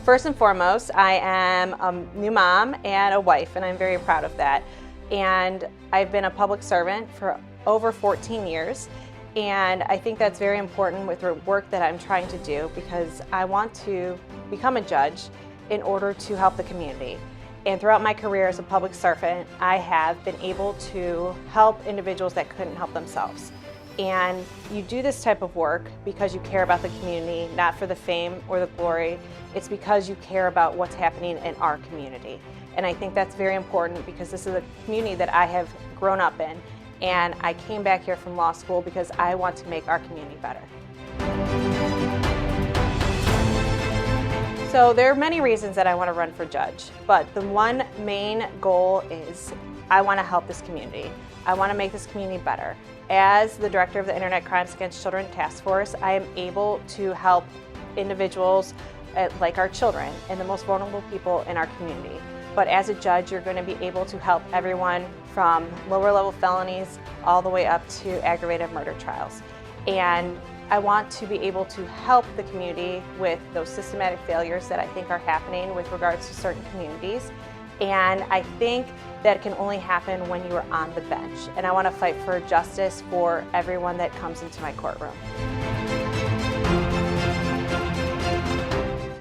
First and foremost, I am a new mom and a wife, and I'm very proud of that. And I've been a public servant for over 14 years, and I think that's very important with the work that I'm trying to do, because I want to become a judge in order to help the community. And throughout my career as a public servant, I have been able to help individuals that couldn't help themselves. And you do this type of work because you care about the community, not for the fame or the glory. It's because you care about what's happening in our community. And I think that's very important, because this is a community that I have grown up in. And I came back here from law school because I want to make our community better. So there are many reasons that I want to run for judge, but the one main goal is I want to help this community. I want to make this community better. As the director of the Internet Crimes Against Children Task Force, I am able to help individuals like our children and the most vulnerable people in our community. But as a judge, you're going to be able to help everyone from lower level felonies all the way up to aggravated murder trials. And I want to be able to help the community with those systematic failures that I think are happening with regards to certain communities. And I think that can only happen when you are on the bench. And I want to fight for justice for everyone that comes into my courtroom.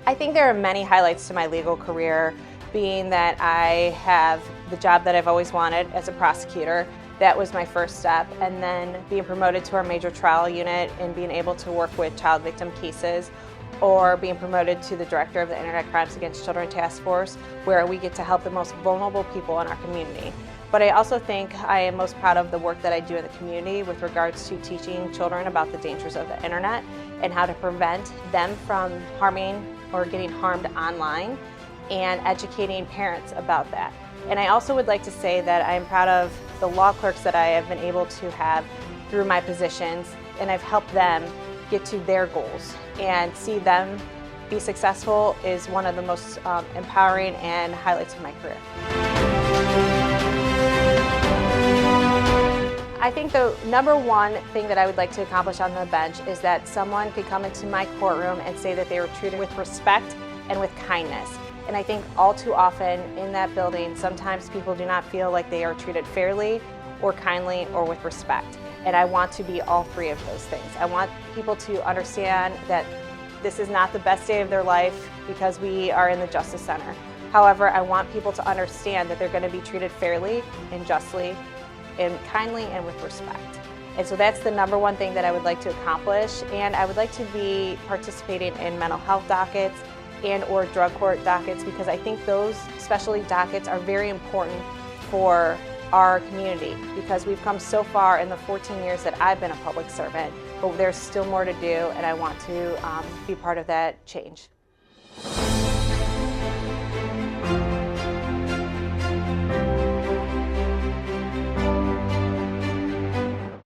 I think there are many highlights to my legal career, being that I have the job that I've always wanted as a prosecutor. That was my first step, and then being promoted to our major trial unit and being able to work with child victim cases, or being promoted to the director of the Internet Crimes Against Children Task Force, where we get to help the most vulnerable people in our community. But I also think I am most proud of the work that I do in the community with regards to teaching children about the dangers of the internet and how to prevent them from harming or getting harmed online, and educating parents about that. And I also would like to say that I am proud of the law clerks that I have been able to have through my positions, and I've helped them get to their goals. And see them be successful is one of the most empowering and highlights of my career. I think the number one thing that I would like to accomplish on the bench is that someone could come into my courtroom and say that they were treated with respect and with kindness. And I think all too often in that building, sometimes people do not feel like they are treated fairly or kindly or with respect. And I want to be all three of those things. I want people to understand that this is not the best day of their life because we are in the Justice Center. However, I want people to understand that they're going to be treated fairly and justly and kindly and with respect. And so that's the number one thing that I would like to accomplish. And I would like to be participating in mental health dockets and or drug court dockets, because I think those specialty dockets are very important for our community, because we've come so far in the 14 years that I've been a public servant, but there's still more to do, and I want to be part of that change.